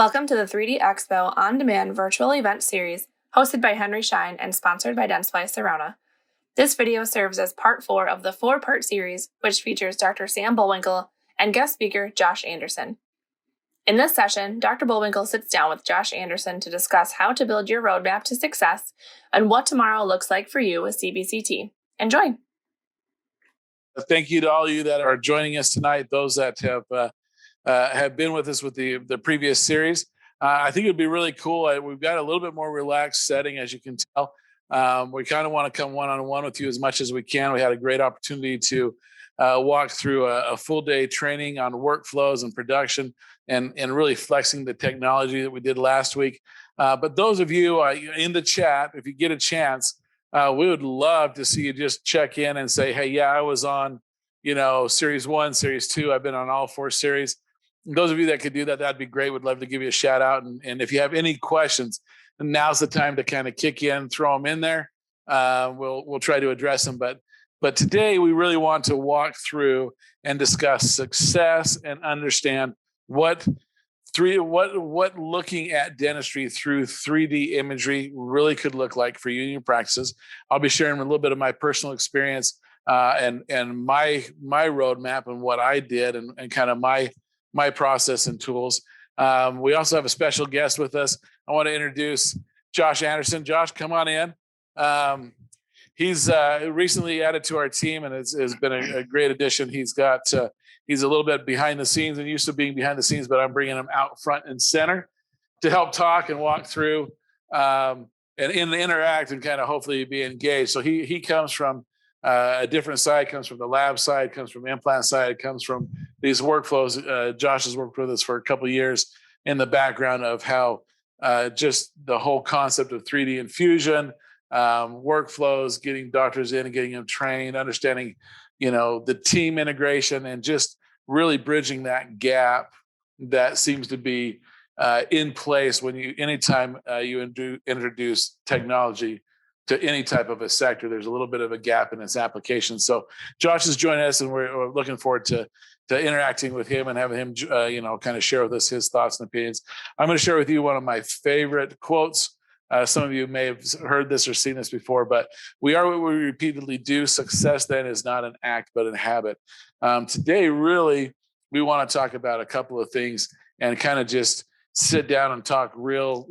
Welcome to the 3D Expo on-demand virtual event series hosted by Henry Schein and sponsored by Dentsply Sirona. This video serves as part 4 of the 4-part series, which features Dr. Sam Bollwinkel and guest speaker Josh Anderson. In this session, Dr. Bollwinkel sits down with Josh Anderson to discuss how to build your roadmap to success and what tomorrow looks like for you with CBCT. Enjoy! Thank you to all of you that are joining us tonight, those that have been with us with the previous series. I think it'd be really cool. We've got a little bit more relaxed setting, as you can tell. We kind of want to come one-on-one with you as much as we can. We had a great opportunity to walk through a full day training on workflows and production and really flexing the technology that we did last week. But those of you in the chat, if you get a chance, we would love to see you just check in and say, hey, yeah, I was on, series 1, series 2. I've been on all 4 series. And those of you that could do that, that'd be great. We'd love to give you a shout out. And if you have any questions, now's the time to kind of kick in, throw them in there. We'll try to address them. But today we really want to walk through and discuss success and understand what looking at dentistry through 3D imagery really could look like for you in your practices. I'll be sharing a little bit of my personal experience and my roadmap and what I did and kind of my process and tools. We also have a special guest with us. I want to introduce Josh Anderson. Josh, come on in. He's recently added to our team and has been a great addition. He's a little bit behind the scenes and used to being behind the scenes, but I'm bringing him out front and center to help talk and walk through and interact and kind of hopefully be engaged. So he comes from a different side, comes from the lab side, comes from implant side, comes from these workflows. Josh has worked with us for a couple of years in the background of how just the whole concept of 3D infusion, workflows, getting doctors in and getting them trained, understanding, the team integration and just really bridging that gap that seems to be in place when anytime you introduce technology to any type of a sector, there's a little bit of a gap in its application. So Josh is joining us and we're looking forward to interacting with him and having him, kind of share with us his thoughts and opinions. I'm going to share with you one of my favorite quotes. Some of you may have heard this or seen this before, but we are what we repeatedly do. Success then is not an act, but a habit. Today, really, we want to talk about a couple of things and kind of just sit down and talk real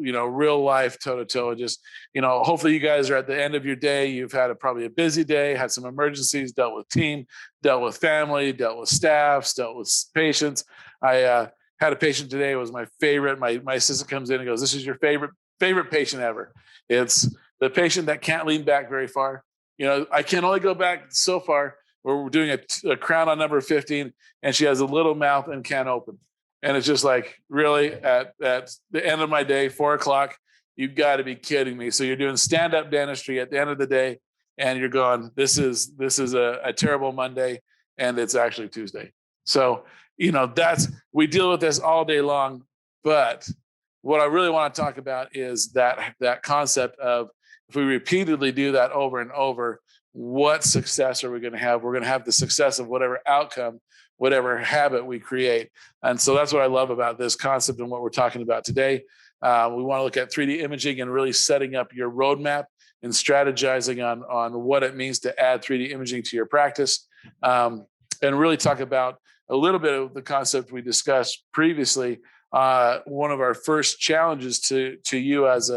life toe to toe. Just, hopefully you guys are at the end of your day. You've had probably a busy day, had some emergencies, dealt with team, dealt with family, dealt with staffs, dealt with patients. I had a patient today. It was my favorite. My assistant comes in and goes, "This is your favorite patient ever." It's the patient that can't lean back very far. I can only go back so far where we're doing a crown on number 15 and she has a little mouth and can't open. And it's just like, really at the end of my day, 4:00, you've got to be kidding me. So you're doing stand-up dentistry at the end of the day and you're going, this is a terrible Monday and it's actually Tuesday. So, we deal with this all day long, but what I really want to talk about is that concept of if we repeatedly do that over and over, what success are we going to have? We're going to have the success of whatever outcome, whatever habit we create. And so that's what I love about this concept and what we're talking about today. We want to look at 3D imaging and really setting up your roadmap and strategizing on what it means to add 3D imaging to your practice, and really talk about a little bit of the concept we discussed previously. One of our first challenges to you as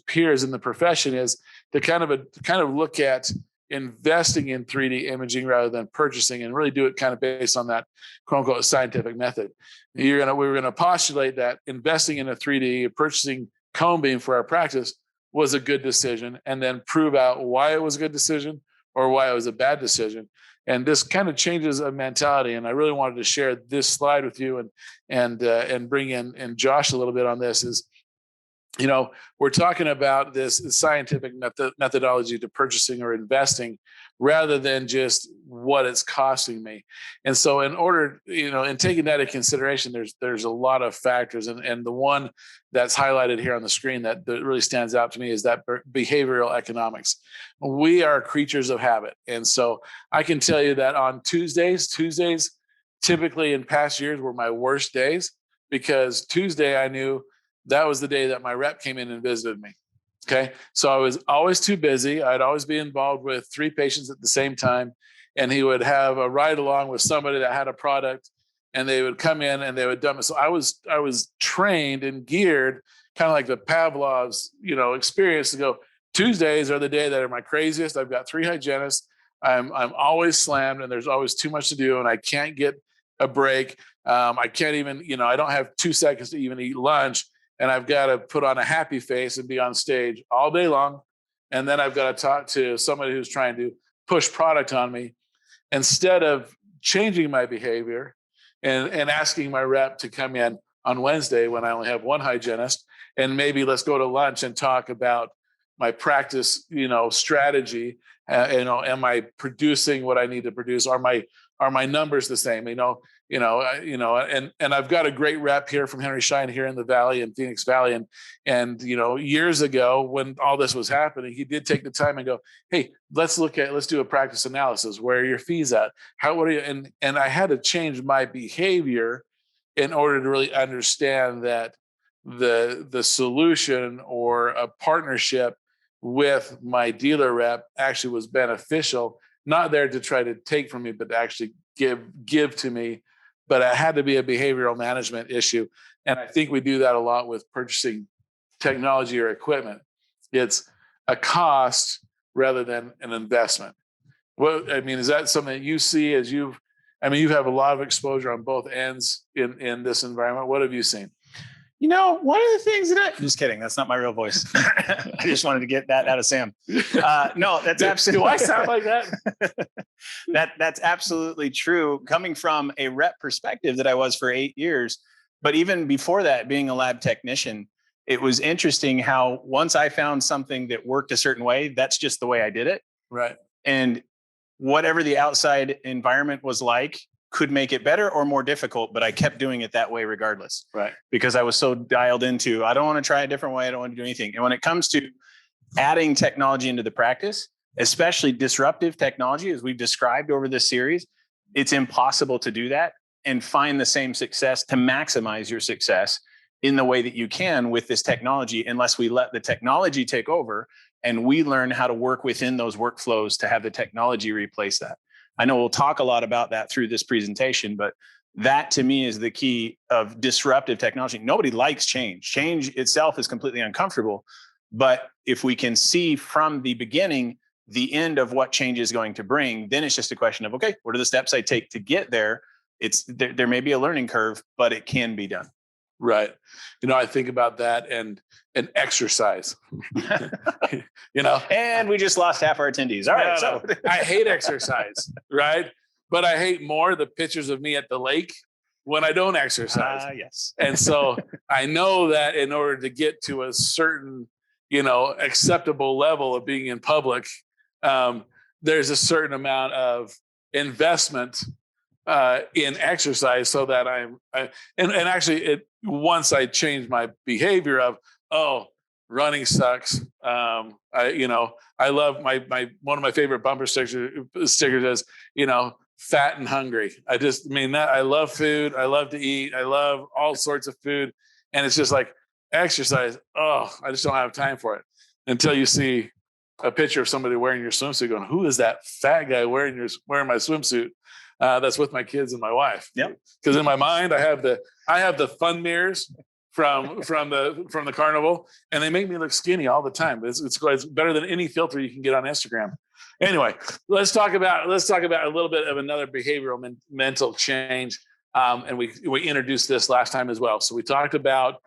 peers in the profession is to kind of look at investing in 3D imaging rather than purchasing, and really do it kind of based on that quote unquote scientific method. We were gonna postulate that investing in a 3D, purchasing cone beam for our practice was a good decision, and then prove out why it was a good decision or why it was a bad decision. And this kind of changes a mentality. And I really wanted to share this slide with you and bring in Josh a little bit on this. Is, we're talking about this scientific methodology to purchasing or investing rather than just what it's costing me. And so in order, in taking that into consideration, there's a lot of factors. And the one that's highlighted here on the screen that really stands out to me is that behavioral economics. We are creatures of habit. And so I can tell you that on Tuesdays typically in past years were my worst days. because Tuesday I knew that was the day that my rep came in and visited me. Okay. So I was always too busy. I'd always be involved with 3 patients at the same time. And he would have a ride along with somebody that had a product, and they would come in and they would dump it. So I was trained and geared, kind of like the Pavlov's, experience, to go, Tuesdays are the day that are my craziest. I've got 3 hygienists. I'm always slammed, and there's always too much to do, and I can't get a break. I can't even, I don't have 2 seconds to even eat lunch, and I've got to put on a happy face and be on stage all day long. And then I've got to talk to somebody who's trying to push product on me, instead of changing my behavior and asking my rep to come in on Wednesday when I only have 1 hygienist, and maybe let's go to lunch and talk about my practice, strategy. Am I producing what I need to produce? Are my numbers the same? And I've got a great rep here from Henry Schein here in the Valley, in Phoenix Valley. And years ago when all this was happening, he did take the time and go, hey, let's do a practice analysis. Where are your fees at? What are you? And I had to change my behavior in order to really understand that the solution or a partnership with my dealer rep actually was beneficial, not there to try to take from me, but to actually give to me. But it had to be a behavioral management issue. And I think we do that a lot with purchasing technology or equipment. It's a cost rather than an investment. Is that something that you see as you have a lot of exposure on both ends in this environment? What have you seen? One of the things that I'm just kidding. That's not my real voice. I just wanted to get that out of Sam. No, that's absolutely. Do I sound like that? That's absolutely true. Coming from a rep perspective that I was for 8 years, but even before that, being a lab technician, it was interesting how once I found something that worked a certain way, that's just the way I did it. Right. And whatever the outside environment was like, could make it better or more difficult, but I kept doing it that way regardless. Right. Because I was so dialed into, I don't want to try a different way. I don't want to do anything. And when it comes to adding technology into the practice, especially disruptive technology, as we've described over this series, it's impossible to do that and find the same success, to maximize your success in the way that you can with this technology, unless we let the technology take over and we learn how to work within those workflows to have the technology replace that. I know we'll talk a lot about that through this presentation, but that to me is the key of disruptive technology. Nobody likes change. Change itself is completely uncomfortable. But if we can see from the beginning the end of what change is going to bring, then it's just a question of, okay, what are the steps I take to get there? There may be a learning curve, but it can be done. Right. I think about that and exercise, And we just lost half our attendees. All right. So I hate exercise, right? But I hate more the pictures of me at the lake when I don't exercise. Yes. And so I know that in order to get to a certain, acceptable level of being in public, there's a certain amount of investment in exercise, so that once I changed my behavior of, running sucks. I love one of my favorite bumper stickers is, fat and hungry. I love food. I love to eat. I love all sorts of food. And it's just like exercise. I just don't have time for it, until you see a picture of somebody wearing your swimsuit going, who is that fat guy wearing my swimsuit? That's with my kids and my wife. Yep. Because in my mind, I have the fun mirrors from the carnival, and they make me look skinny all the time. It's better than any filter you can get on Instagram. Anyway, let's talk about a little bit of another behavioral mental change. And we introduced this last time as well. So we talked about,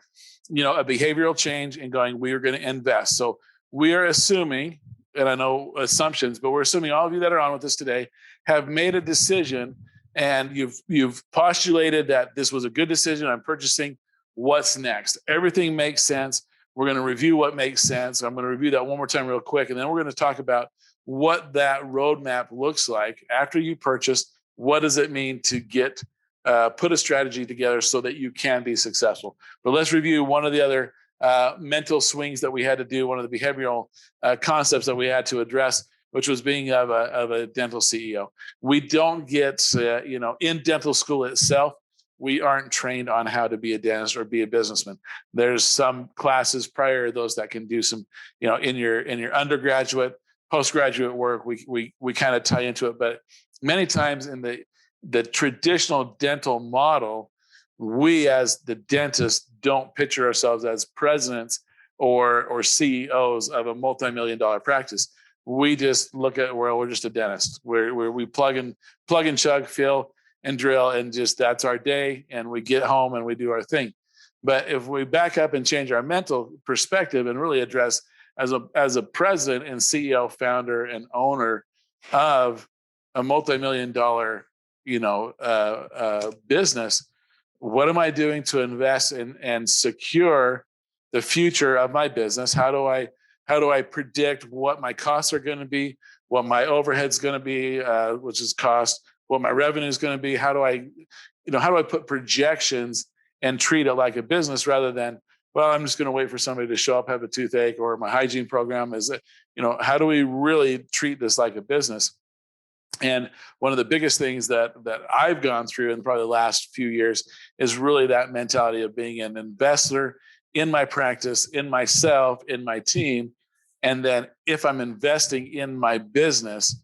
a behavioral change and going, we are going to invest. So we are assuming, and I know assumptions, but we're assuming all of you that are on with us today have made a decision, and you've postulated that this was a good decision. I'm purchasing. What's next? Everything makes sense. We're going to review what makes sense. I'm going to review that one more time real quick, and then we're going to talk about what that roadmap looks like after you purchase. What does it mean to get put a strategy together so that you can be successful? But let's review one of the other mental swings that we had to do, one of the behavioral concepts that we had to address, which was being of a dental CEO. We don't get, in dental school itself, we aren't trained on how to be a dentist or be a businessman. There's some classes prior to those that can do some, in your undergraduate, postgraduate work, we kind of tie into it. But many times in the traditional dental model, we as the dentists don't picture ourselves as presidents or CEOs of a multi-million-dollar practice. We just look at, well, we're just a dentist. We plug and chug, fill and drill, and just that's our day, and we get home and we do our thing. But if we back up and change our mental perspective and really address as a president and CEO, founder and owner of a multi-million-dollar business, what am I doing to invest in and secure the future of my business? How do I predict what my costs are going to be, what my overhead's going to be, which is cost, what my revenue is going to be? How do I put projections and treat it like a business rather than, well, I'm just going to wait for somebody to show up, have a toothache, or my hygiene program is, how do we really treat this like a business? And one of the biggest things that I've gone through in probably the last few years is really that mentality of being an investor in my practice, in myself, in my team. And then if I'm investing in my business,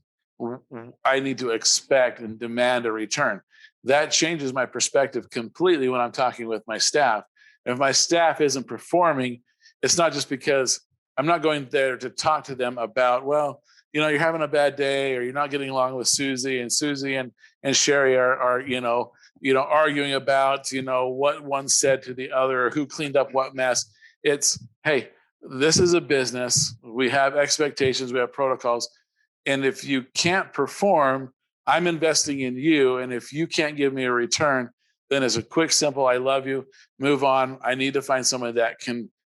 I need to expect and demand a return. That changes my perspective completely when I'm talking with my staff. If my staff isn't performing, it's not just because I'm not going there to talk to them about, well, you're having a bad day, or you're not getting along with Susie and Sherry are arguing about, what one said to the other, or who cleaned up what mess. It's, hey, this is a business. We have expectations, we have protocols. And if you can't perform, I'm investing in you. And if you can't give me a return, then it's a quick, simple, I love you, move on. I need to find someone that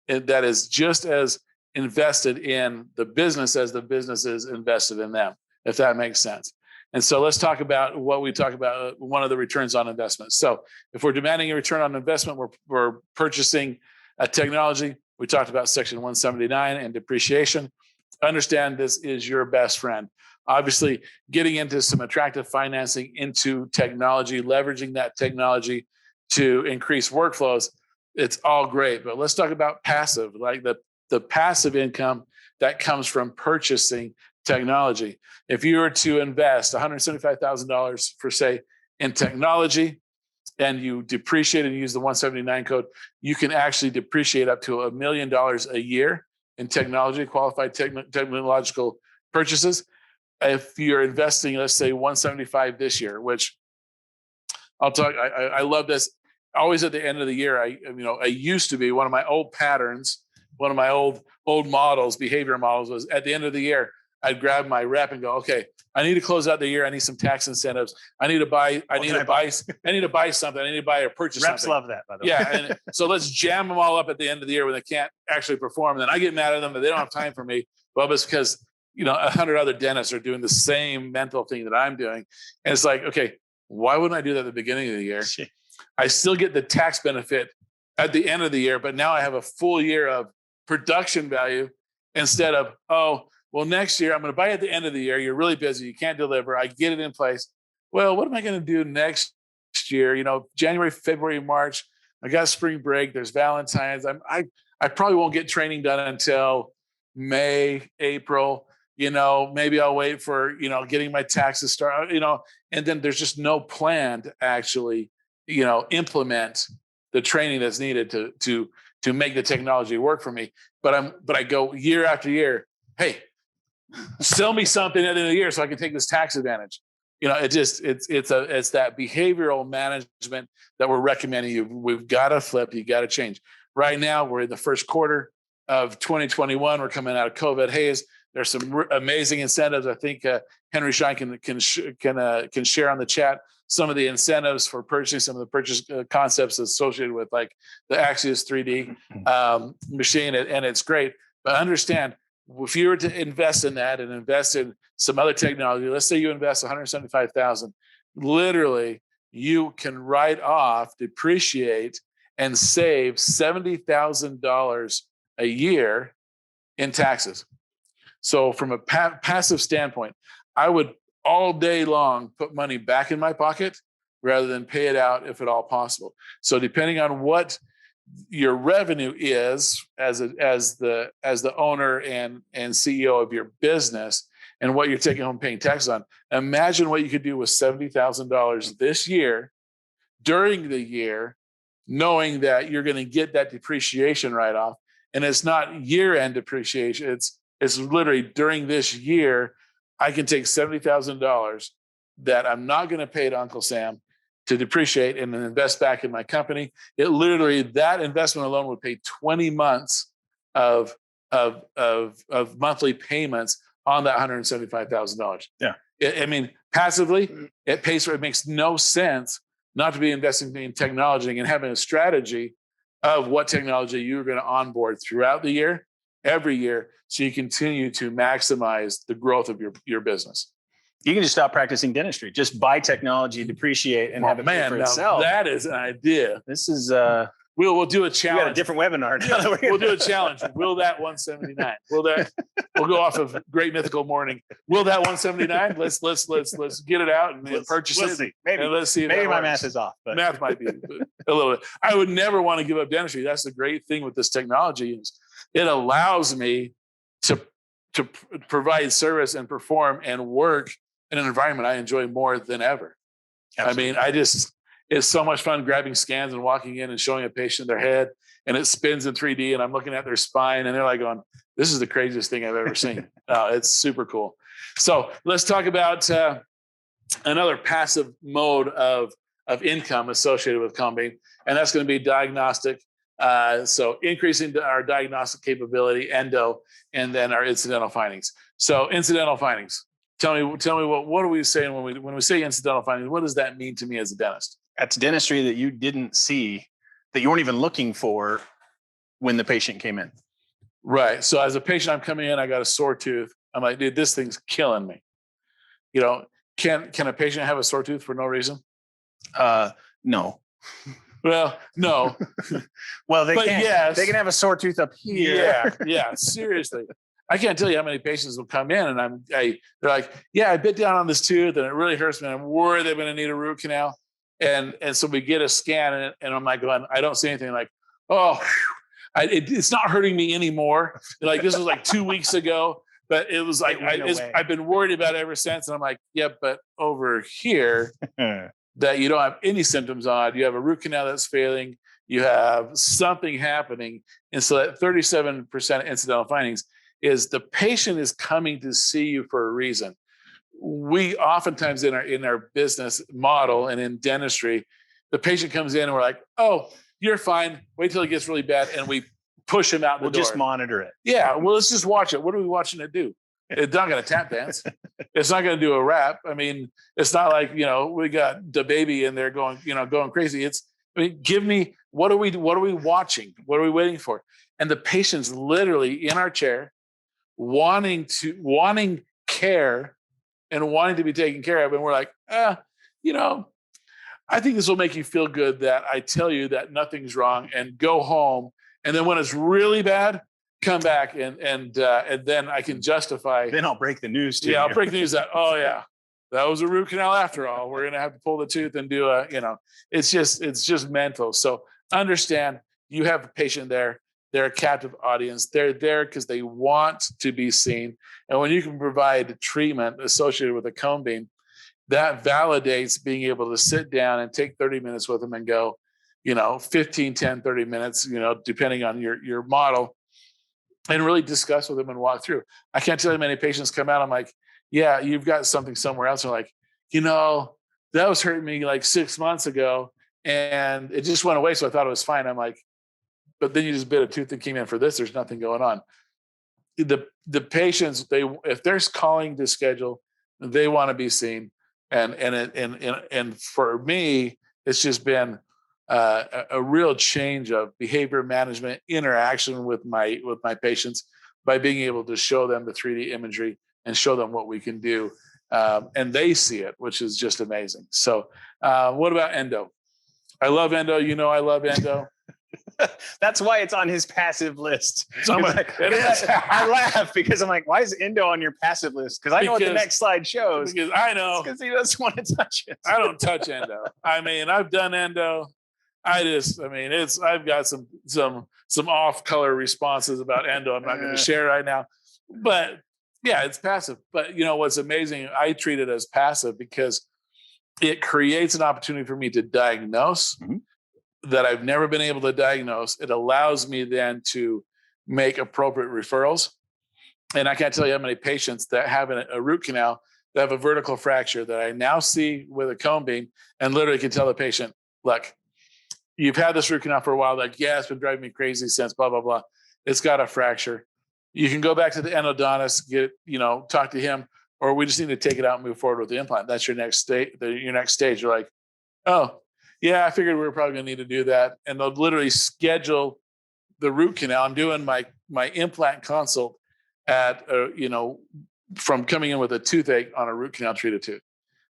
is just as invested in the business as the business is invested in them, if that makes sense. And so let's talk about what we talk about, one of the returns on investment. So if we're demanding a return on investment, we're purchasing a technology. We talked about Section 179 and depreciation. Understand this is your best friend. Obviously, getting into some attractive financing into technology, leveraging that technology to increase workflows, it's all great. But let's talk about passive, like the passive income that comes from purchasing technology. If you were to invest $175,000 for, say, in technology, and you depreciate and use the 179 code, you can actually depreciate up to $1 million a year in technology, qualified technological purchases. If you're investing, let's say 175 this year, which I'll talk, I love this. Always at the end of the year, I used to be one of my old patterns, one of my old models, behavior models was at the end of the year, I'd grab my rep and go, okay, I need to close out the year. I need some tax incentives. I need to buy something. I need to buy or purchase Reps something. love that, by the way. Yeah. And so let's jam them all up at the end of the year when they can't actually perform. And then I get mad at them that they don't have time for me. Well, it's because, 100 other dentists are doing the same mental thing that I'm doing. And it's like, okay, why wouldn't I do that at the beginning of the year? I still get the tax benefit at the end of the year, but now I have a full year of production value instead of, oh, well, next year I'm going to buy at the end of the year. You're really busy. You can't deliver. I get it in place. Well, what am I going to do next year? January, February, March, I got spring break. There's Valentine's. I probably won't get training done until May, April. Maybe I'll wait for, getting my taxes started, and then there's just no plan to actually, implement the training that's needed to make the technology work for me. But I go year after year, hey, sell me something at the end of the year so I can take this tax advantage. It's that behavioral management that we're recommending you. We've got to flip. You got to change. Right now, we're in the first quarter of 2021. We're coming out of COVID haze. There's some amazing incentives. I think Henry Schein can share on the chat some of the incentives for purchasing some of the purchase concepts associated with like the Axios 3D machine, and it's great. But understand, if you were to invest in that and invest in some other technology, let's say you invest $175,000, literally you can write off, depreciate, and save $70,000 a year in taxes. So from a passive standpoint, I would all day long put money back in my pocket rather than pay it out if at all possible. So depending on what your revenue is as the owner and CEO of your business, and what you're taking home paying taxes on, imagine what you could do with $70,000 this year during the year, knowing that you're going to get that depreciation write-off. And it's not year-end depreciation. It's literally during this year, I can take $70,000 that I'm not going to pay to Uncle Sam to depreciate and then invest back in my company. It literally, that investment alone would pay 20 months of monthly payments on that $175,000. Yeah. I mean, passively, it pays for it. Makes no sense not to be investing in technology and having a strategy of what technology you're going to onboard throughout the year, every year, so you continue to maximize the growth of your business. You can just stop practicing dentistry. Just buy technology, depreciate, and have it pay for itself. That is an idea. This is we'll do a challenge. We got a different webinar. We'll do a challenge. Will that 179? We'll go off of Great Mythical Morning. Will that 179? Let's get it out and purchase it. See. Maybe. And let's see if maybe my works. math is off. But. Math might be a little bit. I would never want to give up dentistry. That's the great thing with this technology is it allows me to provide service and perform and work in an environment I enjoy more than ever. Absolutely. I mean, it's so much fun grabbing scans and walking in and showing a patient their head, and it spins in 3D, and I'm looking at their spine, and they're like going, this is the craziest thing I've ever seen. It's super cool. So let's talk about another passive mode of income associated with combing, and that's going to be diagnostic. So increasing our diagnostic capability, endo, and then our incidental findings. So incidental findings. Tell me what are we saying when we say incidental findings? What does that mean to me as a dentist? That's dentistry that you didn't see, that you weren't even looking for when the patient came in. Right. So as a patient, I'm coming in, I got a sore tooth. I'm like, dude, this thing's killing me. You know, can a patient have a sore tooth for no reason? No. Well, no. Well, they but can. Yes. They can have a sore tooth up here. Yeah. Seriously. I can't tell you how many patients will come in and they're like, yeah, I bit down on this tooth and it really hurts me. I'm worried they're going to need a root canal. And so we get a scan and I'm like going, I don't see anything. Like, oh, it's not hurting me anymore. Like this was like 2 weeks ago, but it was like, I've been worried about it ever since. And I'm like, yeah, but over here that you don't have any symptoms on, you have a root canal that's failing, you have something happening. And so that 37% incidental findings is the patient is coming to see you for a reason. We oftentimes in our business model and in dentistry, the patient comes in and we're like, oh, you're fine. Wait till it gets really bad. And we push him out the door. We'll just monitor it. Yeah. Well, let's just watch it. What are we watching it do? It's not going to tap dance. It's not going to do a rap. I mean, it's not like, we got the baby in there going crazy. Give me, what are we watching? What are we waiting for? And the patient's literally in our chair, wanting care and wanting to be taken care of. And we're like, I think this will make you feel good that I tell you that nothing's wrong and go home. And then when it's really bad, come back and then I can justify. Then I'll break the news to you. Yeah, I'll break the news that, oh yeah, that was a root canal after all. We're going to have to pull the tooth and do it's just mental. So understand you have a patient there. They're a captive audience. They're there because they want to be seen. And when you can provide treatment associated with a cone beam, that validates being able to sit down and take 30 minutes with them and go, 15, 10, 30 minutes, depending on your model, and really discuss with them and walk through. I can't tell you how many patients come out. I'm like, yeah, you've got something somewhere else. They're like, that was hurting me like 6 months ago and it just went away. So I thought it was fine. I'm like, but then you just bit a tooth and came in for this. There's nothing going on. The patients, if they're calling to schedule, they want to be seen. And for me, it's just been a real change of behavior management, interaction with my patients by being able to show them the 3D imagery and show them what we can do. And they see it, which is just amazing. So what about endo? I love endo. I love endo. That's why it's on his passive list. So it is. I laugh because I'm like, why is endo on your passive list? Because I know what the next slide shows. Because I know. Because he doesn't want to touch it. I don't touch endo. I mean, I've done endo. I've got some off color responses about endo. I'm not going to share right now, but yeah, it's passive. But what's amazing, I treat it as passive because it creates an opportunity for me to diagnose that I've never been able to diagnose. It allows me then to make appropriate referrals. And I can't tell you how many patients that have a root canal that have a vertical fracture that I now see with a cone beam and literally can tell the patient, look, you've had this root canal for a while. Like, yeah, it's been driving me crazy since blah, blah, blah. It's got a fracture. You can go back to the endodontist, talk to him, or we just need to take it out and move forward with the implant. That's your next stage. You're like, oh, yeah, I figured we were probably going to need to do that. And they'll literally schedule the root canal. I'm doing my implant consult at, from coming in with a toothache on a root canal treated tooth.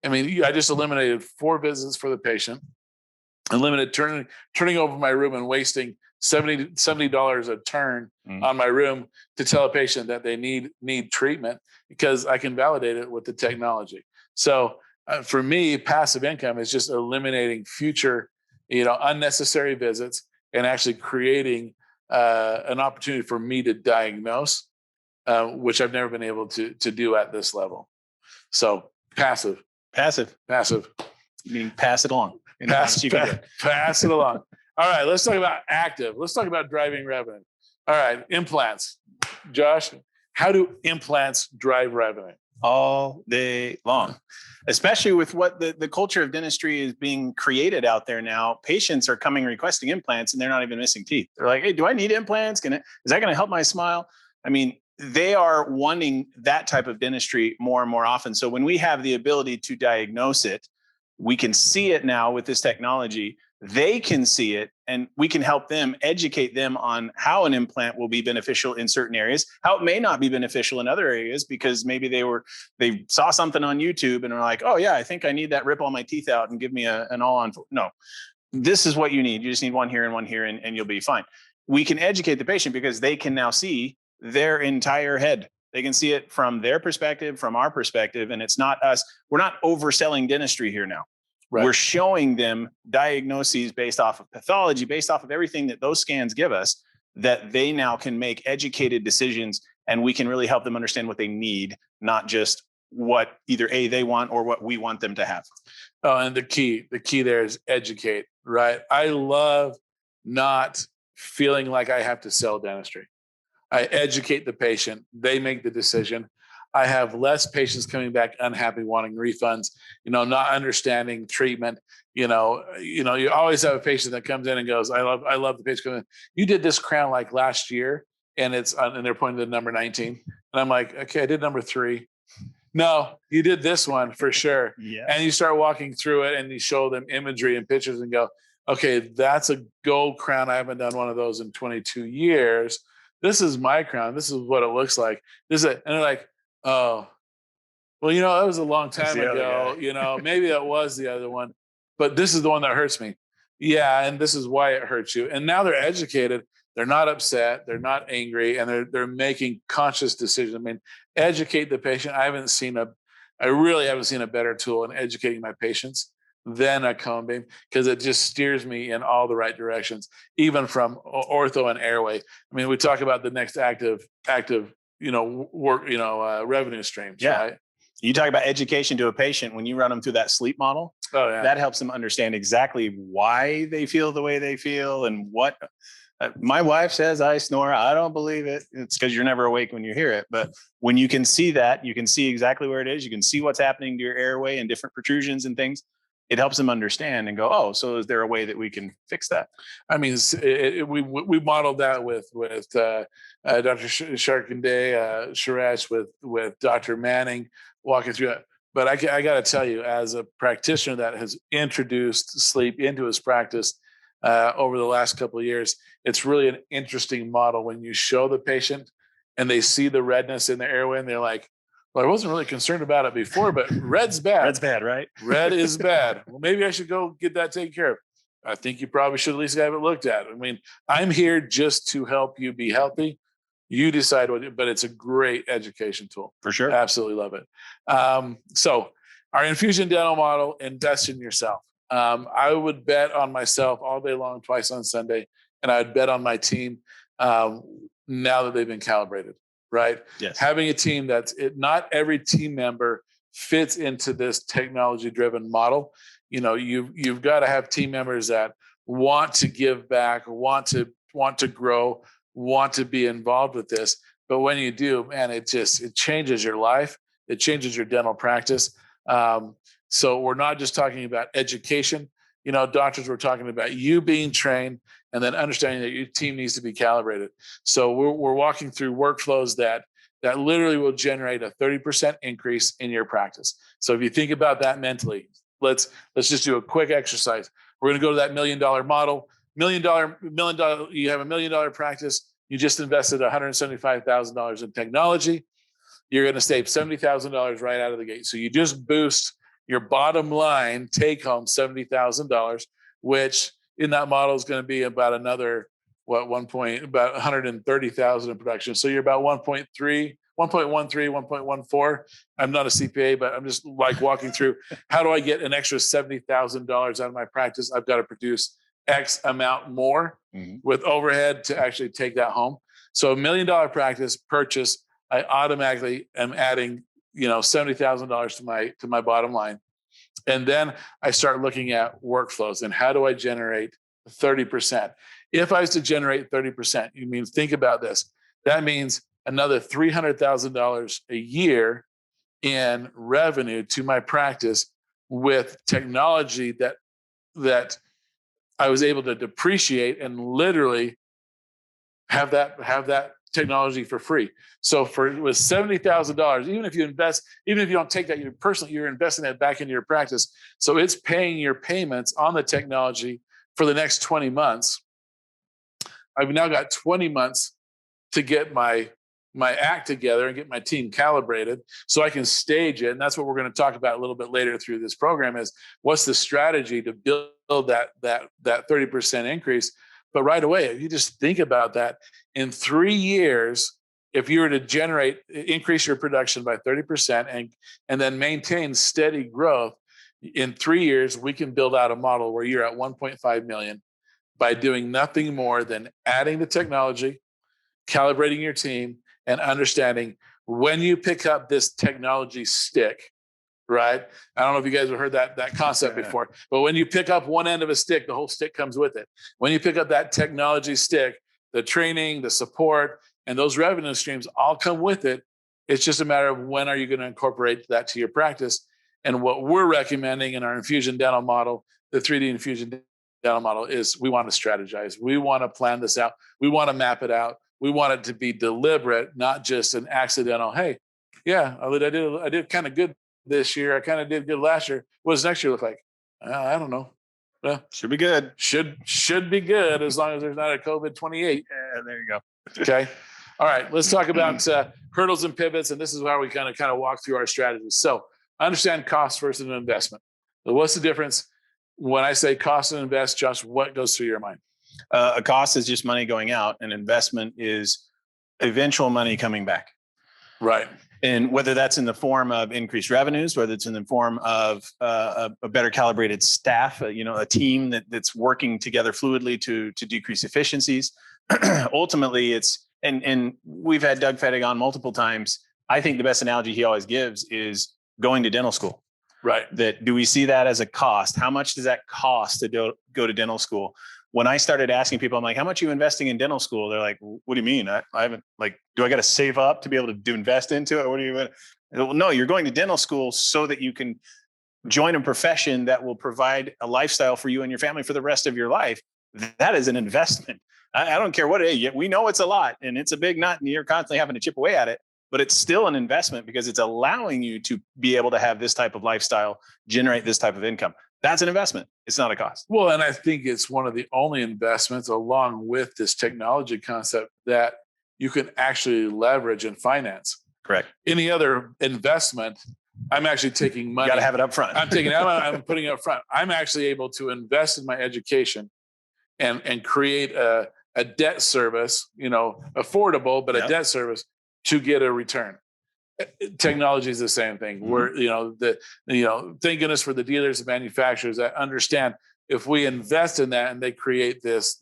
I mean, I just eliminated 4 visits for the patient, eliminated turning over my room and wasting $70 a turn on my room to tell a patient that they need treatment because I can validate it with the technology. So for me, passive income is just eliminating future, unnecessary visits and actually creating an opportunity for me to diagnose, which I've never been able to do at this level. So passive. Meaning pass it along. Pass it along. All right, let's talk about active. Let's talk about driving revenue. All right, implants. Josh, how do implants drive revenue? All day long, especially with what the culture of dentistry is being created out there now. Patients are coming requesting implants and they're not even missing teeth. They're like, hey, do I need implants? Is that going to help my smile? I mean, they are wanting that type of dentistry more and more often. So when we have the ability to diagnose it, we can see it now with this technology. They can see it and we can help them, educate them on how an implant will be beneficial in certain areas, how it may not be beneficial in other areas, because maybe they saw something on YouTube and are like, oh yeah, I think I need that, rip all my teeth out and give me an all-on. No, this is what you need. You just need one here and you'll be fine. We can educate the patient because they can now see their entire head. They can see it from their perspective, from our perspective, and it's not us. We're not overselling dentistry here now. Right. We're showing them diagnoses based off of pathology, based off of everything that those scans give us, that they now can make educated decisions, and we can really help them understand what they need, not just what either they want or what we want them to have. Oh, and the key there is educate, right? I love not feeling like I have to sell dentistry. I educate the patient. They make the decision. I have less patients coming back unhappy, wanting refunds, not understanding treatment. You always have a patient that comes in and goes, I love the patient coming in. You did this crown like last year and they're pointing to number 19. And I'm like, okay, I did number 3. No, you did this one for sure. Yeah. And you start walking through it and you show them imagery and pictures and go, okay, that's a gold crown. I haven't done one of those in 22 years. This is my crown. This is what it looks like. And they're like, oh, well, that was a long time ago. Maybe that was the other one, but this is the one that hurts me. Yeah. And this is why it hurts you. And now they're educated. They're not upset. They're not angry. And they're making conscious decisions. I mean, educate the patient. I really haven't seen a better tool in educating my patients than a cone beam, because it just steers me in all the right directions, even from ortho and airway. I mean, we talk about the next active revenue streams. Yeah. Right? You talk about education to a patient when you run them through that sleep model. Oh, yeah. That helps them understand exactly why they feel the way they feel and what. My wife says I snore. I don't believe it. It's because you're never awake when you hear it. But when you can see that, you can see exactly where it is. You can see what's happening to your airway and different protrusions and things. It helps them understand and go, oh, so is there a way that we can fix that? I mean, we modeled that with Dr. Sharkande, Suresh, with Dr. Manning, walking through it. But I got to tell you, as a practitioner that has introduced sleep into his practice over the last couple of years, it's really an interesting model when you show the patient and they see the redness in the airway and they're like, well, I wasn't really concerned about it before, but red's bad. Red's bad, right? Red is bad. Well, maybe I should go get that taken care of. I think you probably should at least have it looked at. I mean, I'm here just to help you be healthy. You decide what, but it's a great education tool. For sure. Absolutely love it. So our infusion dental model, invest in yourself. I would bet on myself all day long, twice on Sunday, and I would bet on my team now that they've been calibrated, right? Yes. Having a team not every team member fits into this technology-driven model. You know, you've got to have team members that want to give back, want to grow, want to be involved with this. But when you do, man, it changes your life. It changes your dental practice. So we're not just talking about education. You know, doctors, we're talking about you being trained and then understanding that your team needs to be calibrated. So we're walking through workflows that literally will generate a 30% increase in your practice. So if you think about that mentally, let's just do a quick exercise. We're going to go to that $1 million model. $1 million. You have $1 million practice. You just invested $175,000 in technology. You're going to save $70,000 right out of the gate. So you just boost your bottom line take home $70,000, which in that model is going to be about another about 130,000 in production. So you're about 1.13, 1.14. I'm not a CPA, but I'm just like walking through how do I get an extra $70,000 out of my practice? I've got to produce X amount more with overhead to actually take that home. So $1 million practice purchase, I automatically am adding, $70,000 to my bottom line. And then I start looking at workflows and how do I generate 30%? If I was to generate 30%, think about this. That means another $300,000 a year in revenue to my practice with technology that I was able to depreciate and literally have that technology for free. So with $70,000, even if you don't take that you're investing that back into your practice. So it's paying your payments on the technology for the next 20 months. I've now got 20 months to get my act together and get my team calibrated so I can stage it. And that's what we're going to talk about a little bit later through this program is what's the strategy to build that 30% increase. But right away, if you just think about that, in 3 years, if you were to increase your production by 30% and then maintain steady growth, in 3 years, we can build out a model where you're at 1.5 million by doing nothing more than adding the technology, calibrating your team, and understanding when you pick up this technology stick, right? I don't know if you guys have heard that concept before, but when you pick up one end of a stick, the whole stick comes with it. When you pick up that technology stick, the training, the support, and those revenue streams all come with it. It's just a matter of when are you going to incorporate that to your practice. And what we're recommending in our infusion dental model, the 3D infusion dental model, is we want to strategize. We want to plan this out. We want to map it out. We want it to be deliberate, not just an accidental, hey, yeah, I did kind of good this year. I kind of did good last year. What does next year look like? I don't know. Well, should be good. Should be good as long as there's not a COVID-28. Yeah, there you go. Okay. All right. Let's talk about hurdles and pivots. And this is how we kind of walk through our strategies. So understand cost versus an investment. So what's the difference when I say cost and invest? Josh, what goes through your mind? A cost is just money going out. An investment is eventual money coming back. Right. And whether that's in the form of increased revenues, whether it's in the form of a better calibrated staff, a team that's working together fluidly to decrease efficiencies. Ultimately, it's and we've had Doug Fettig on multiple times. I think the best analogy he always gives is going to dental school. Right. That do we see that as a cost? How much does that cost to go to dental school? When I started asking people, I'm like, how much are you investing in dental school? They're like, what do you mean? I haven't, do I got to save up to be able to invest into it? What do you? Well, no, you're going to dental school so that you can join a profession that will provide a lifestyle for you and your family for the rest of your life. That is an investment. I don't care what it is. We know it's a lot and it's a big nut and you're constantly having to chip away at it, but it's still an investment because it's allowing you to be able to have this type of lifestyle, generate this type of income. That's an investment. It's not a cost. Well, and I think it's one of the only investments along with this technology concept that you can actually leverage and finance. Correct. Any other investment I'm actually taking money. You got to have it up front. I'm putting it up front. I'm actually able to invest in my education and create a debt service, affordable, but a debt service to get a return. Technology is the same thing. Thank goodness for the dealers and manufacturers that understand if we invest in that and they create this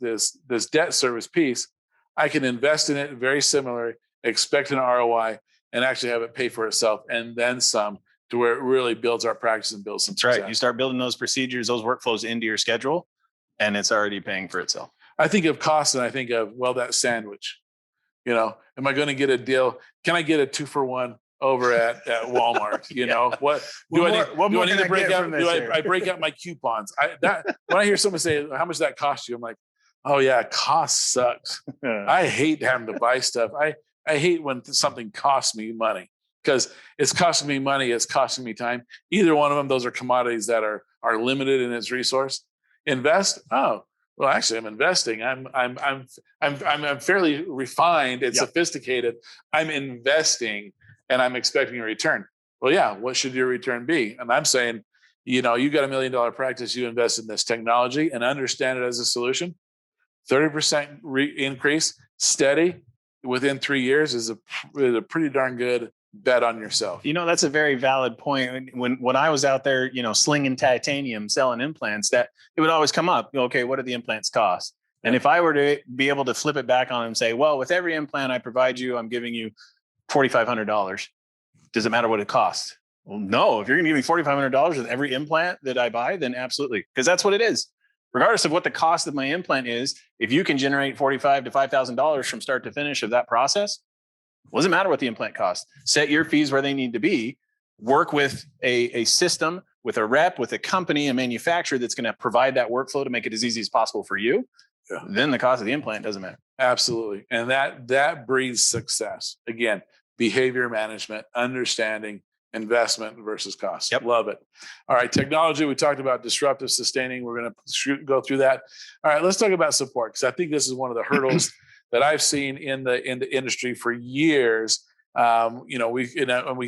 debt service piece, I can invest in it very similar, expect an ROI, and actually have it pay for itself and then some, to where it really builds our practice and builds some success. Right. You start building those procedures, those workflows into your schedule, and it's already paying for itself. I think of cost and I think of, that sandwich. Am I going to get a deal? Can I get a 2-for-1 over at Walmart? What do I need to break out? I break out my coupons? When I hear someone say, how much that cost you? I'm like, oh yeah, cost sucks. I hate having to buy stuff. I hate when something costs me money, because it's costing me money. It's costing me time. Either one of them, those are commodities that are limited in its resource. Invest. Oh, well, actually, I'm investing. I'm fairly refined and sophisticated. I'm investing and I'm expecting a return. Well, yeah. What should your return be? And I'm saying, you got $1 million practice. You invest in this technology and understand it as a solution. 30% increase, steady within 3 years is a pretty darn good bet on yourself. That's a very valid point. When I was out there, slinging titanium, selling implants, that it would always come up. Okay, what do the implants cost? And if I were to be able to flip it back on and say, well, with every implant I provide you, I'm giving you $4,500. Does it matter what it costs? Well, no. If you're going to give me $4,500 with every implant that I buy, then absolutely, because that's what it is. Regardless of what the cost of my implant is, if you can generate $4,500 to $5,000 from start to finish of that process, it doesn't matter what the implant costs. Set your fees where they need to be. Work with a system, with a rep, with a company, a manufacturer that's going to provide that workflow to make it as easy as possible for you. Yeah. Then the cost of the implant doesn't matter. Absolutely. And that breeds success. Again, behavior management, understanding, investment versus cost. Yep. Love it. All right. Technology. We talked about disruptive, sustaining. We're going to go through that. All right. Let's talk about support, because I think this is one of the hurdles that I've seen in the industry for years. We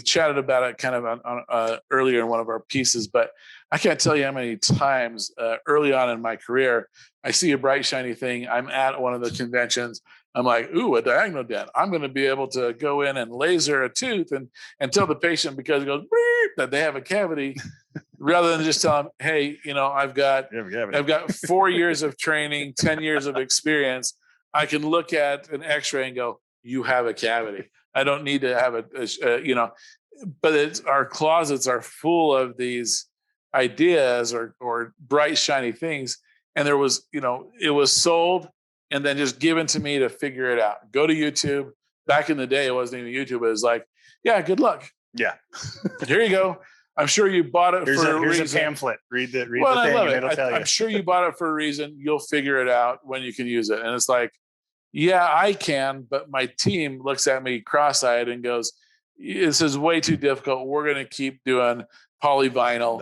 chatted about it kind of on earlier in one of our pieces, but I can't tell you how many times early on in my career, I see a bright, shiny thing. I'm at one of the conventions. I'm like, ooh, a diagonal dent. I'm going to be able to go in and laser a tooth and tell the patient, because it goes beep, that they have a cavity, rather than just tell them, hey, I've got 4 years of training, 10 years of experience. I can look at an X-ray and go, you have a cavity. I don't need to have but our closets are full of these ideas or bright, shiny things. And there was, it was sold and then just given to me to figure it out. Go to YouTube. Back in the day, it wasn't even YouTube. It was like, yeah, good luck. Yeah. Here you go. I'm sure you bought it here's for a reason. Read a pamphlet. Read the thing. It'll tell you. I'm sure you bought it for a reason. You'll figure it out when you can use it. And it's like, yeah, I can, but my team looks at me cross-eyed and goes, this is way too difficult. We're going to keep doing polyvinyl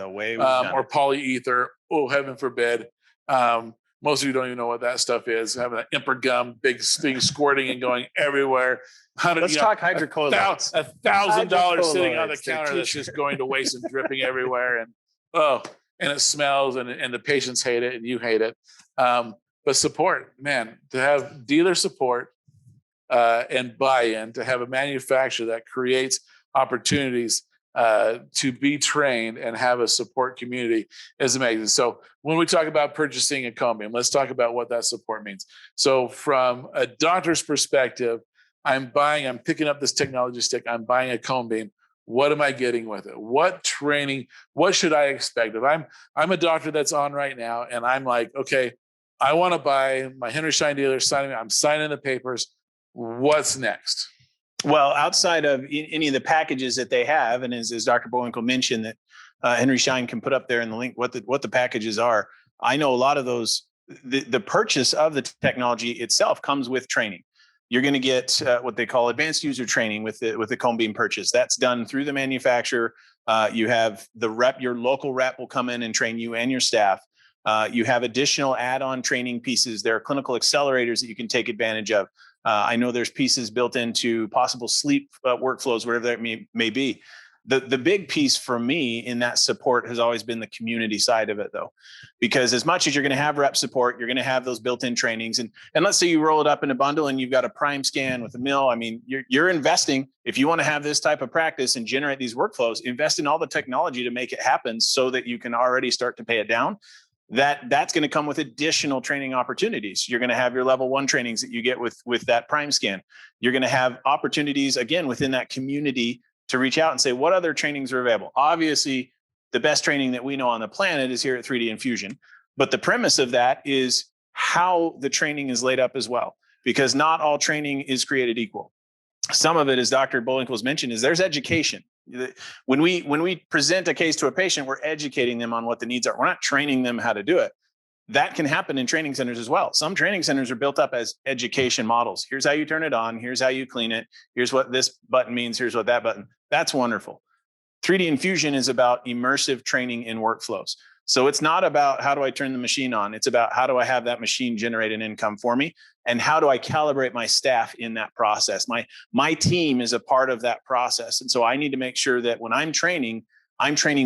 or polyether. Oh, heaven forbid. Most of you don't even know what that stuff is. Having an imper gum, big thing squirting and going everywhere. Let's talk hydrocolloids. $1,000 sitting on the counter that's just going to waste and dripping everywhere. And it smells and the patients hate it and you hate it. But support, man, to have dealer support and buy-in, to have a manufacturer that creates opportunities to be trained and have a support community is amazing. So when we talk about purchasing a cone beam, let's talk about what that support means. So from a doctor's perspective, I'm picking up this technology stick, I'm buying a cone beam. What am I getting with it? What training? What should I expect? If I'm a doctor that's on right now and I'm like, okay, I want to buy my Henry Schein dealer signing. I'm signing the papers. What's next? Well, outside of any of the packages that they have, and as Dr. Bollwinkel mentioned, that Henry Schein can put up there in the link what the packages are. I know a lot of those. The purchase of the technology itself comes with training. You're going to get what they call advanced user training with the cone beam purchase. That's done through the manufacturer. You have the rep. Your local rep will come in and train you and your staff. You have additional add-on training pieces. There are clinical accelerators that you can take advantage of. I know there's pieces built into possible sleep workflows, whatever that may be. The big piece for me in that support has always been the community side of it, though, because as much as you're going to have rep support, you're going to have those built-in trainings. And let's say you roll it up in a bundle and you've got a prime scan with a mill. I mean, you're investing. If you want to have this type of practice and generate these workflows, invest in all the technology to make it happen so that you can already start to pay it down. That's going to come with additional training opportunities. You're going to have your level 1 trainings that you get with that prime scan. You're going to have opportunities again within that community to reach out and say, what other trainings are available? Obviously, the best training that we know on the planet is here at 3D Infusion. But the premise of that is how the training is laid up as well, because not all training is created equal. Some of it, as Dr. Bollwinkel mentioned, is there's education. When we present a case to a patient, we're educating them on what the needs are. We're not training them how to do it. That can happen in training centers as well. Some training centers are built up as education models. Here's how you turn it on. Here's how you clean it. Here's what this button means. Here's what that button. That's wonderful. 3D Infusion is about immersive training in workflows. So it's not about how do I turn the machine on. It's about how do I have that machine generate an income for me, and how do I calibrate my staff in that process. My team is a part of that process. And so I need to make sure that when I'm training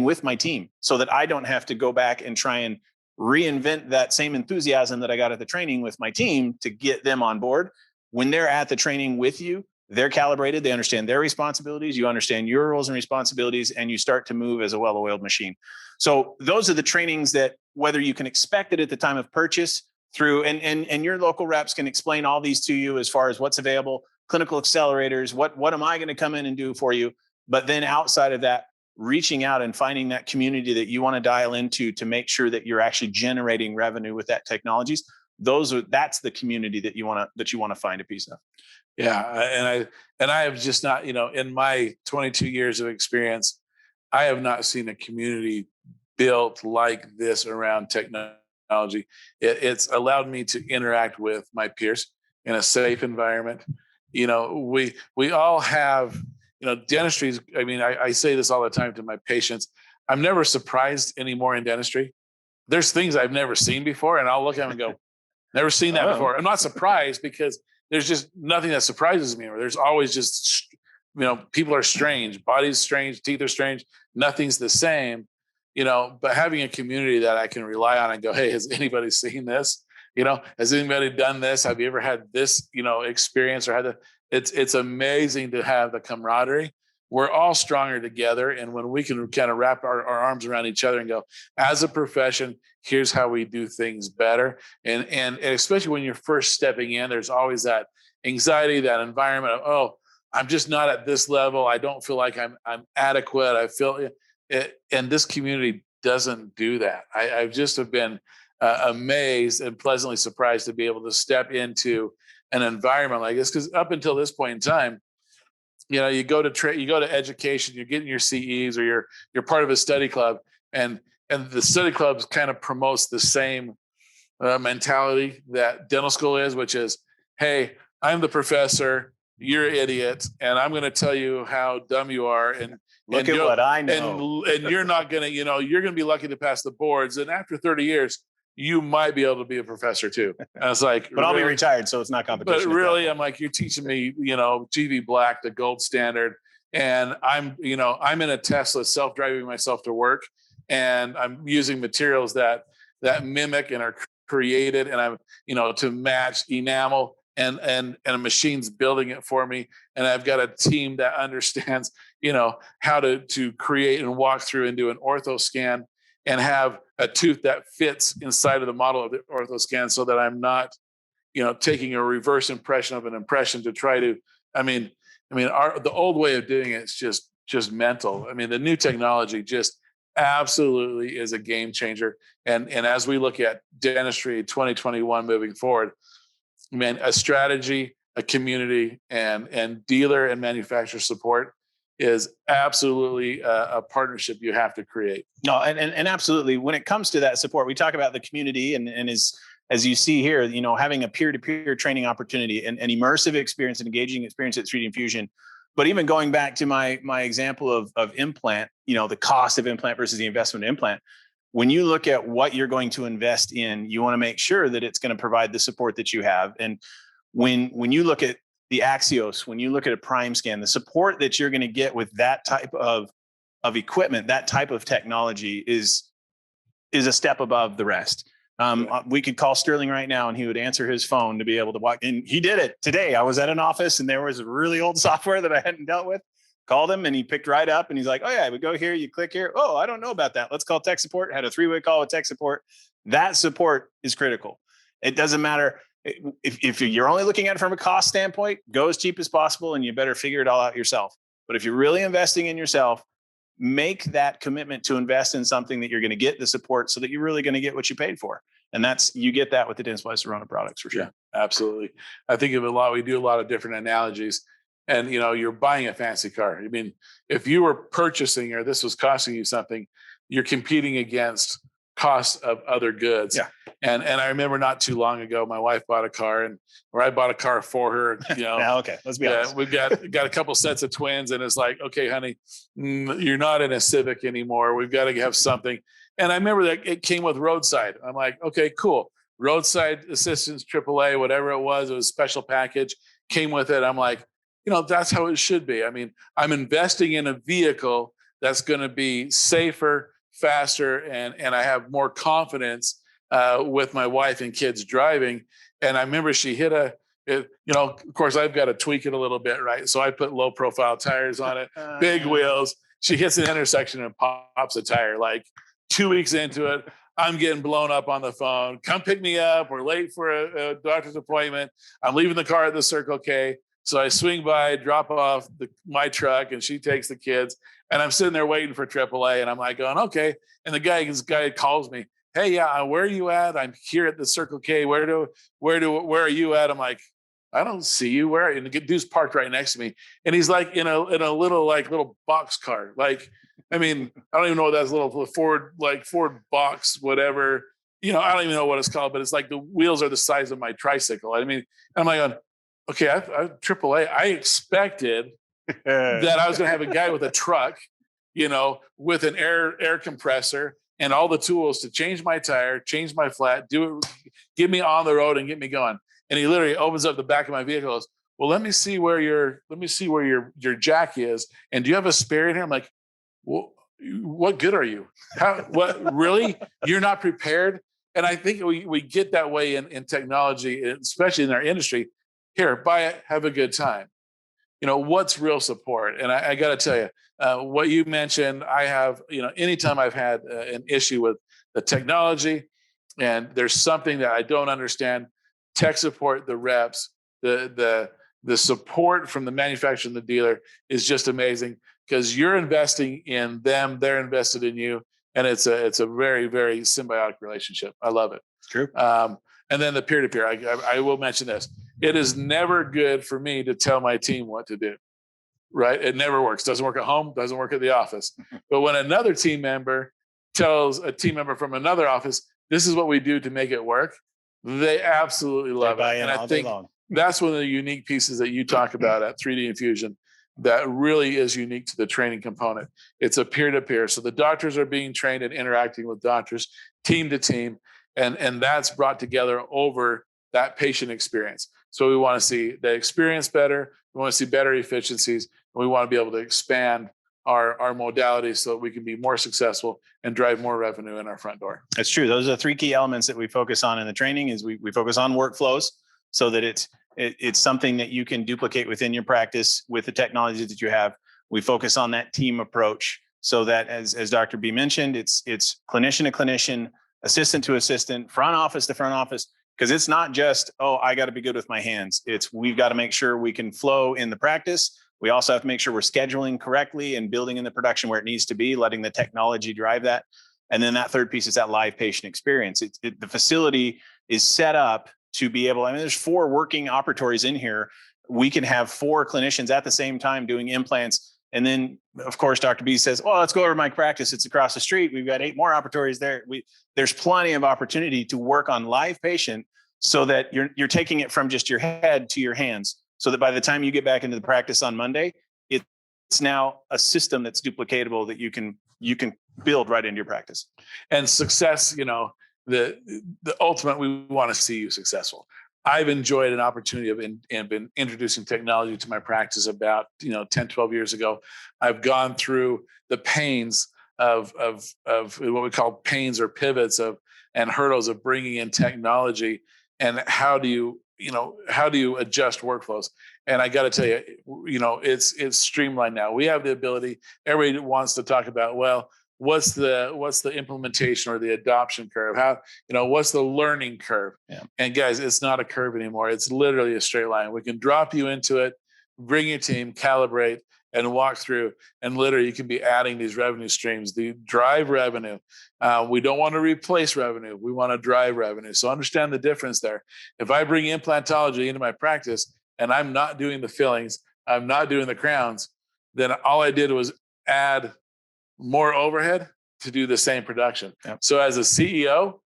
with my team so that I don't have to go back and try and reinvent that same enthusiasm that I got at the training with my team to get them on board. When they're at the training with you, they're calibrated, they understand their responsibilities, you understand your roles and responsibilities, and you start to move as a well-oiled machine. So those are the trainings that, whether you can expect it at the time of purchase through, and your local reps can explain all these to you as far as what's available, clinical accelerators, what am I going to come in and do for you? But then outside of that, reaching out and finding that community that you want to dial into to make sure that you're actually generating revenue with that technologies. That's the community that you want to find a piece of. Yeah. And I have just not, in my 22 years of experience, I have not seen a community built like this around technology. It's allowed me to interact with my peers in a safe environment. We all have, dentistry. I mean, I say this all the time to my patients. I'm never surprised anymore in dentistry. There's things I've never seen before, and I'll look at them and go, never seen that before. I'm not surprised because there's just nothing that surprises me. There's always just, people are strange, body's strange, teeth are strange. Nothing's the same, but having a community that I can rely on and go, hey, has anybody seen this? Has anybody done this? Have you ever had this, experience or had it's amazing to have the camaraderie. We're all stronger together. And when we can kind of wrap our arms around each other and go, as a profession, here's how we do things better. And especially when you're first stepping in, there's always that anxiety, that environment of, oh, I'm just not at this level. I don't feel like I'm adequate. I feel it. And this community doesn't do that. I've just have been amazed and pleasantly surprised to be able to step into an environment like this. Because up until this point in time, you go to education, you're getting your CEs, or you're part of a study club, and the study club kind of promotes the same mentality that dental school is, which is, hey, I'm the professor, you're an idiot, and I'm going to tell you how dumb you are, and look at what I know, and you're not going to, you're going to be lucky to pass the boards, and after 30 years. You might be able to be a professor too. And I was like, but I'll be retired, so it's not competition. But really, I'm like, you're teaching me, TV Black, the gold standard. And I'm in a Tesla self-driving myself to work. And I'm using materials that mimic and are created. And I'm, to match enamel and a machine's building it for me. And I've got a team that understands, how to create and walk through and do an ortho scan and have a tooth that fits inside of the model of the ortho scan, so that I'm not, taking a reverse impression of an impression to try to. The old way of doing it is just mental. I mean, the new technology just absolutely is a game changer. And as we look at dentistry 2021 moving forward, a strategy, a community, and dealer and manufacturer support is absolutely a partnership you have to create. No, and absolutely. When it comes to that support, we talk about the community and as you see here, having a peer-to-peer training opportunity and an immersive experience, an engaging experience at 3D Infusion. But even going back to my example of implant, the cost of implant versus the investment in implant, when you look at what you're going to invest in, you want to make sure that it's going to provide the support that you have. And when you look at the Axios, when you look at a prime scan, the support that you're going to get with that type of of equipment, that type of technology is a step above the rest. We could call Sterling right now and he would answer his phone to be able to walk. And he did it today. I was at an office and there was really old software that I hadn't dealt with. Called him and he picked right up and he's like, oh yeah, we go here, you click here. Oh, I don't know about that. Let's call tech support. Had a 3-way call with tech support. That support is critical. It doesn't matter if you're only looking at it from a cost standpoint, go as cheap as possible and you better figure it all out yourself. But if you're really investing in yourself, make that commitment to invest in something that you're going to get the support so that you're really going to get what you paid for. And you get that with the Dentsply Sirona products for sure. Yeah, absolutely. I think of a lot. We do a lot of different analogies. And, you're buying a fancy car. I mean, if you were purchasing or this was costing you something, you're competing against costs of other goods. Yeah. And I remember not too long ago, my wife bought a car or I bought a car for her, Now, okay, let's be honest. We've got a couple sets of twins and it's like, okay, honey, you're not in a Civic anymore. We've got to have something. And I remember that it came with roadside. I'm like, okay, cool. Roadside assistance, AAA, whatever it was a special package, came with it. I'm like, that's how it should be. I mean, I'm investing in a vehicle that's going to be safer, faster, and I have more confidence with my wife and kids driving. And I remember she hit of course, I've got to tweak it a little bit, right? So I put low profile tires on it, big wheels. She hits an intersection and pops a tire. Like 2 weeks into it, I'm getting blown up on the phone. Come pick me up. We're late for a doctor's appointment. I'm leaving the car at the Circle K. So I swing by, drop off my truck, and she takes the kids. And I'm sitting there waiting for AAA, and I'm like going, okay. And this guy calls me, hey, yeah, where are you at? I'm here at the Circle K. Where are you at? I'm like, I don't see you. Where? And the dude's parked right next to me, and he's like in a little box car. Like, I mean, I don't even know what that's little Ford box, whatever. I don't even know what it's called, but it's like the wheels are the size of my tricycle. I mean, I'm like, okay, I AAA. I expected that I was going to have a guy with a truck, with an air compressor and all the tools to change my tire, change my flat, do it, get me on the road and get me going. And he literally opens up the back of my vehicle. And goes, well, let me see where your jack is. And do you have a spare in here? I'm like, well, what good are you? What really? You're not prepared? And I think we get that way in technology, especially in our industry. Here, buy it, have a good time. What's real support? And I got to tell you, what you mentioned, I have, anytime I've had an issue with the technology and there's something that I don't understand, tech support, the reps, the support from the manufacturer and the dealer is just amazing because you're investing in them, they're invested in you. And it's a very, very symbiotic relationship. I love it. It's true. And then the peer-to-peer, I will mention this. It is never good for me to tell my team what to do, right? It never works. Doesn't work at home, doesn't work at the office. But when another team member tells a team member from another office, this is what we do to make it work, they absolutely love it. And I think that's one of the unique pieces that you talk about at 3D Infusion that really is unique to the training component. It's a peer-to-peer. So the doctors are being trained and interacting with doctors, team to team, and that's brought together over that patient experience. So we want to see the experience better. We want to see better efficiencies. And we want to be able to expand our modalities so that we can be more successful and drive more revenue in our front door. That's true. Those are 3 key elements that we focus on in the training is we focus on workflows so that it's something that you can duplicate within your practice with the technology that you have. We focus on that team approach so that as Dr. B mentioned, it's clinician to clinician, assistant to assistant, front office to front office. Because it's not just, I got to be good with my hands. We've got to make sure we can flow in the practice. We also have to make sure we're scheduling correctly and building in the production where it needs to be, letting the technology drive that. And then that third piece is that live patient experience. The facility is set up to be able, there's 4 working operatories in here. We can have 4 clinicians at the same time doing implants. And then, of course, Dr. B says, let's go over to my practice. It's across the street. We've got 8 more operatories there. There's plenty of opportunity to work on live patient so that you're taking it from just your head to your hands. So that by the time you get back into the practice on Monday, it's now a system that's duplicatable that you can build right into your practice. And success, the ultimate, we want to see you successful, I've enjoyed an opportunity of and been introducing technology to my practice about 10, 12 years ago. I've gone through the pains of what we call pains or pivots of and hurdles of bringing in technology, and how do you adjust workflows. And I got to tell you, it's streamlined now. We have the ability. Everybody wants to talk about, well, what's the implementation or the adoption curve? How, what's the learning curve? Yeah. And guys, it's not a curve anymore. It's literally a straight line. We can drop you into it, bring your team, calibrate, and walk through, and literally you can be adding these revenue streams, the drive revenue. We don't want to replace revenue. We want to drive revenue. So understand the difference there. If I bring implantology into my practice and I'm not doing the fillings, I'm not doing the crowns, then all I did was add more overhead to do the same production. Yep. So as a CEO,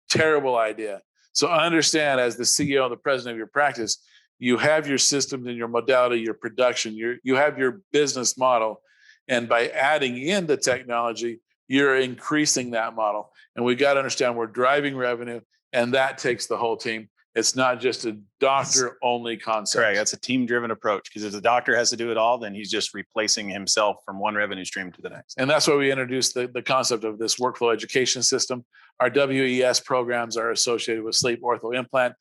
terrible idea. So understand, as the CEO and the president of your practice, you have your systems and your modality, your production, you have your business model. And by adding in the technology, you're increasing that model. And we got to understand we're driving revenue, and that takes the whole team. It's not just a doctor-only concept. Correct. That's a team-driven approach, because if the doctor has to do it all, then he's just replacing himself from one revenue stream to the next. And that's why we introduced the concept of this workflow education system. Our WES programs are associated with sleep ortho implant.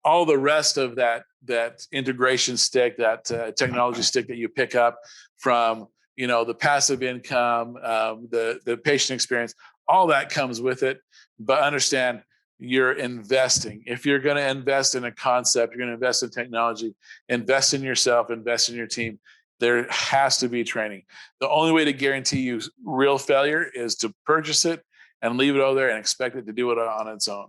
All the rest of that integration stick, that technology stick that you pick up from the passive income, the patient experience, all that comes with it. But understand, you're investing. If you're going to invest in a concept, you're going to invest in technology, invest in yourself, invest in your team. There has to be training. The only way to guarantee you real failure is to purchase it and leave it over there and expect it to do it on its own.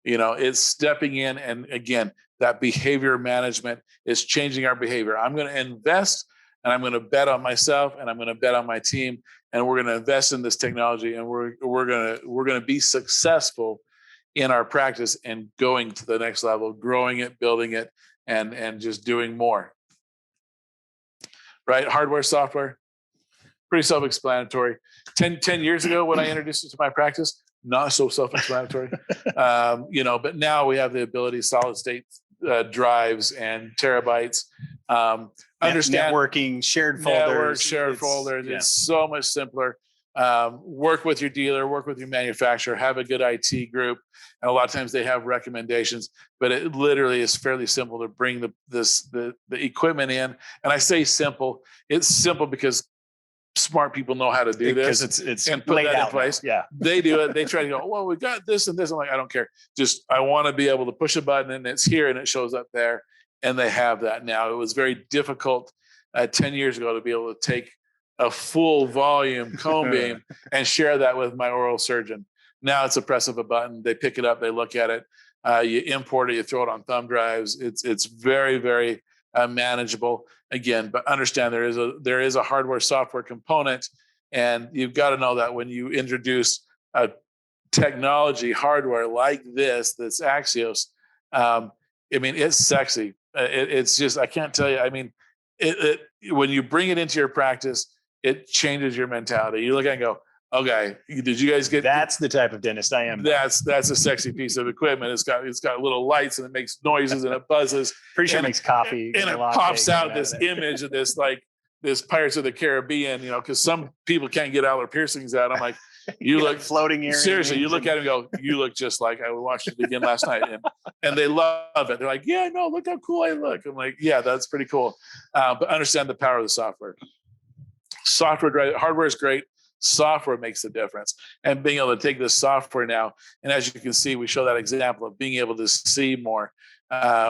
It's stepping in, and again, that behavior management is changing our behavior. I'm going to invest, and I'm going to bet on myself, and I'm going to bet on my team, and we're going to invest in this technology, and we're going to be successful in our practice and going to the next level, growing it, building it, and just doing more. Right? Hardware, software, pretty self-explanatory. 10 years ago, when I introduced it to my practice, not so self-explanatory. But now we have the ability, solid state drives and terabytes. Understand networking, shared folders. It's so much simpler. Work with your dealer, work with your manufacturer, have a good IT group. And a lot of times they have recommendations, but it literally is fairly simple to bring the equipment in. And I say simple, it's simple because smart people know how to do this, because it's and put that in place. Now. Yeah, they do it. They try to go, well, we got this and this. I'm like, I don't care. Just, I want to be able to push a button and it's here and it shows up there. And they have that now. It was very difficult 10 years ago to be able to take a full volume cone beam and share that with my oral surgeon. Now it's a press of a button. They pick it up, they look at it, you import it, you throw it on thumb drives. It's very, very manageable. Again, but understand there is a hardware software component, and you've got to know that when you introduce a technology hardware like this, that's Axios, it's sexy. It's just, I can't tell you. When you bring it into your practice, it changes your mentality. You look at it and go, okay, did you guys get? That's the type of dentist I am. That's a sexy piece of equipment. It's got little lights and it makes noises and it buzzes. Pretty sure it makes coffee. And it pops out this image of this Pirates of the Caribbean, because some people can't get all their piercings out. I'm like, you look floating earrings. Seriously, you look at it and go, you look just like I watched it again last night. And they love it. They're like, yeah, no, look how cool I look. I'm like, yeah, that's pretty cool. But understand the power of the software. Hardware is great. Software makes the difference. And being able to take this software now, and as you can see, we show that example of being able to see more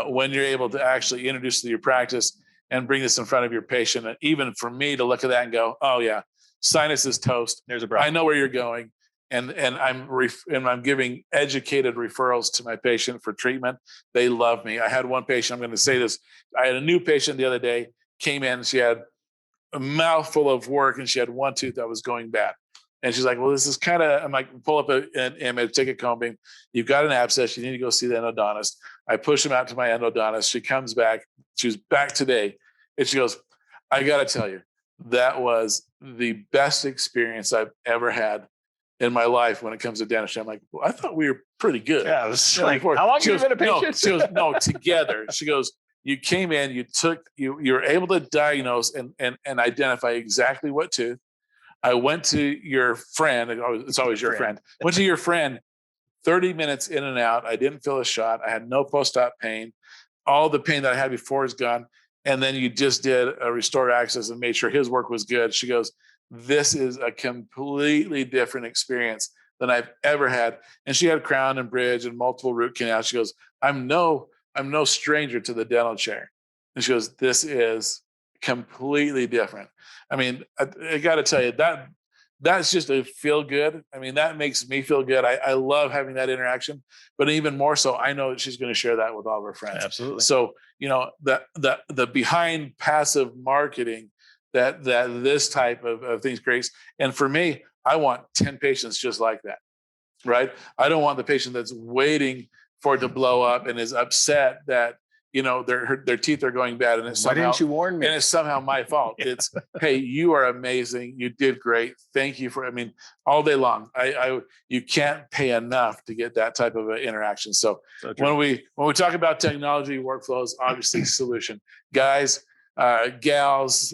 when you're able to actually introduce it to your practice and bring this in front of your patient. And even for me to look at that and go, oh yeah, sinus is toast. There's a problem. I know where you're going. And I'm giving educated referrals to my patient for treatment. They love me. I had one patient, I'm going to say this. I had a new patient the other day, came in, she had a mouthful of work and she had one tooth that was going bad. And she's like, well, this is kind of, I'm like, pull up an image, take a cone beam. You've got an abscess. You need to go see the endodontist. I push him out to my endodontist. She comes back. She was back today. And she goes, I got to tell you, that was the best experience I've ever had. in my life when it comes to dentistry. I'm like, well, I thought we were pretty good. Yeah, I was You know, like, how long have you been a patient? No, she goes, no, together. She goes, you came in, you were able to diagnose and identify exactly what tooth. I went to your friend, it's always your friend. Went to your friend, 30 minutes in and out. I didn't feel a shot. I had no post-op pain. All the pain that I had before is gone. And then you just did a restore access and made sure his work was good. She goes, this is a completely different experience than I've ever had. And she had crown and bridge and multiple root canals. She goes, I'm no stranger to the dental chair. And she goes, this is completely different. I mean, I got to tell you, that's just a feel good. I mean, that makes me feel good. I love having that interaction, but even more so, I know that she's going to share that with all of her friends. Absolutely. So, you know, the behind passive marketing that this type of things creates. And for me, I want 10 patients just like that, right? I don't want the patient that's waiting for it to blow up and is upset that, you know, their teeth are going bad, and it's Why somehow, didn't you warn me? And it's somehow my fault. It's, hey, you are amazing. You did great. Thank you for. I mean, all day long, you can't pay enough to get that type of an interaction. So when we talk about technology workflows, obviously solution, guys, gals,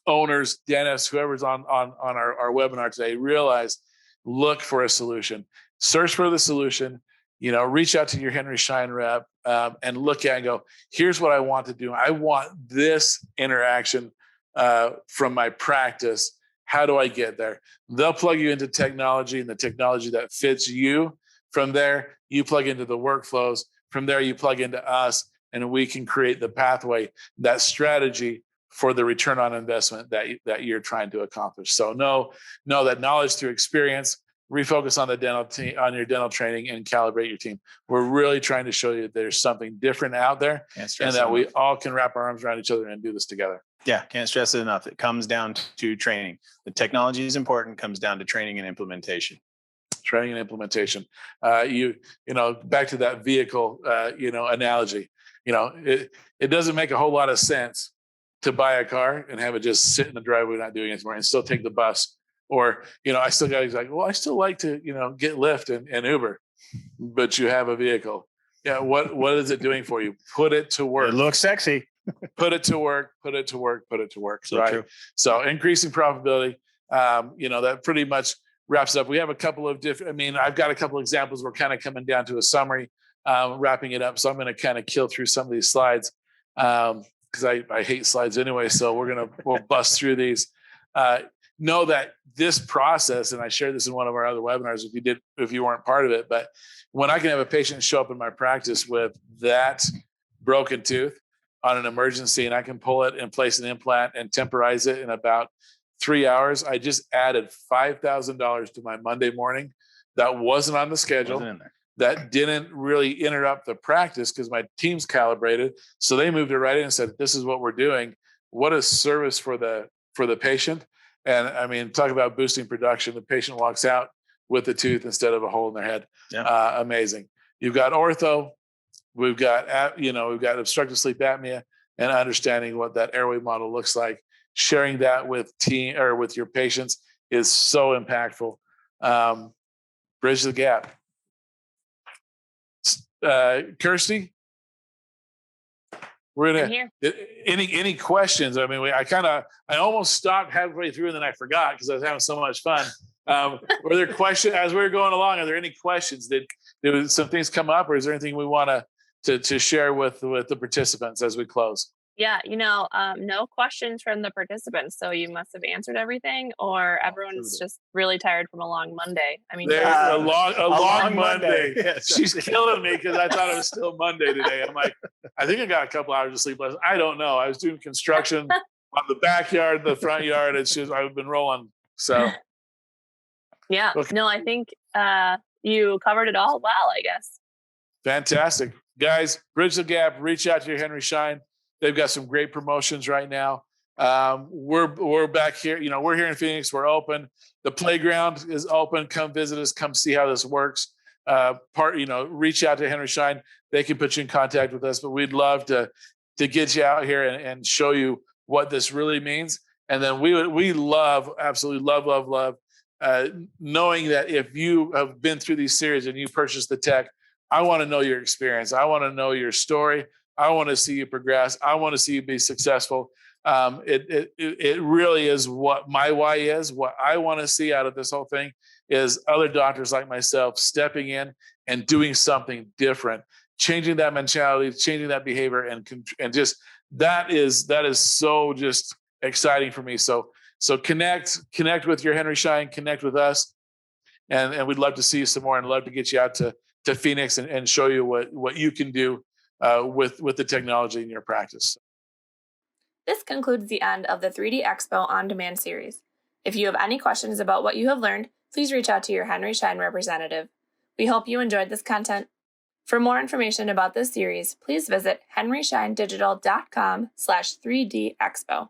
owners, dentists, whoever's on our webinar today, realize, look for a solution, search for the solution. You know, reach out to your Henry Schein rep and look at and go, here's what I want to do. I want this interaction from my practice. How do I get there? They'll plug you into technology and the technology that fits you. From there, you plug into the workflows. From there, you plug into us, and we can create the pathway, that strategy for the return on investment that you're trying to accomplish. So know that knowledge through experience. Refocus on the dental team, on your dental training, and calibrate your team. We're really trying to show you that there's something different out there, and that we all can wrap our arms around each other and do this togetger. Yeah, can't stress it enough. It comes down to training. The technology is important. Comes down to training and implementation. Training and implementation. You know, back to that vehicle, analogy. You know, it doesn't make a whole lot of sense to buy a car and have it just sit in the driveway, not doing anything, and still take the bus. Or, you know, I still got like, well, I still like to, you know, get Lyft and Uber, but you have a vehicle. Yeah. What is it doing for you? Put it to work. It looks sexy. Put it to work. Put it to work. Put it to work. So right. True. So increasing profitability. You know, that pretty much wraps up. We have a couple of different. I mean, I've got a couple of examples. We're kind of coming down to a summary, wrapping it up. So I'm going to kind of kill through some of these slides because I hate slides anyway. So we'll bust through these. Know that this process, and I shared this in one of our other webinars if you weren't part of it, but when I can have a patient show up in my practice with that broken tooth on an emergency, and I can pull it and place an implant and temporize it in about 3 hours, I just added $5,000 to my Monday morning. That wasn't on the schedule. That didn't really interrupt the practice because my team's calibrated. So they moved it right in and said, this is what we're doing. What a service for the patient. And I mean, talk about boosting production. The patient walks out with the tooth instead of a hole in their head. Yeah. Amazing. You've got ortho. We've got obstructive sleep apnea, and understanding what that airway model looks like. Sharing that with with your patients is so impactful. Bridge the gap. Kirsty, we're gonna. Any questions? I mean, I almost stopped halfway through and then I forgot because I was having so much fun. Were there questions as we were going along? Are there any questions? Did some things come up, or is there anything we want to share with the participants as we close? Yeah, no questions from the participants. So you must have answered everything, or everyone's just really tired from a long Monday. I mean, a long Monday. Yes. She's killing me because I thought it was still Monday today. I'm like, I think I got a couple hours of sleep last. I don't know. I was doing construction on the backyard, the front yard. It's just I've been rolling. So yeah, okay. No, I think you covered it all well, I guess. Fantastic, guys. Bridge the gap. Reach out to your Henry Schein. They've got some great promotions right now. We're back here. You know, we're here in Phoenix. We're open. The playground is open. Come visit us. Come see how this works. Reach out to Henry Schein. They can put you in contact with us. But we'd love to get you out here and show you what this really means. And then we absolutely love knowing that if you have been through these series and you purchased the tech, I want to know your experience. I want to know your story. I want to see you progress. I want to see you be successful. It really is what my why is. What I want to see out of this whole thing is other doctors like myself stepping in and doing something different, changing that mentality, changing that behavior, and just that is so just exciting for me. So connect with your Henry Schein, connect with us, and we'd love to see you some more, and love to get you out to Phoenix and show you what you can do with the technology in your practice. This concludes the end of the 3D Expo On Demand series. If you have any questions about what you have learned, please reach out to your Henry Schein representative. We hope you enjoyed this content. For more information about this series, please visit henryscheindigital.com/3dexpo.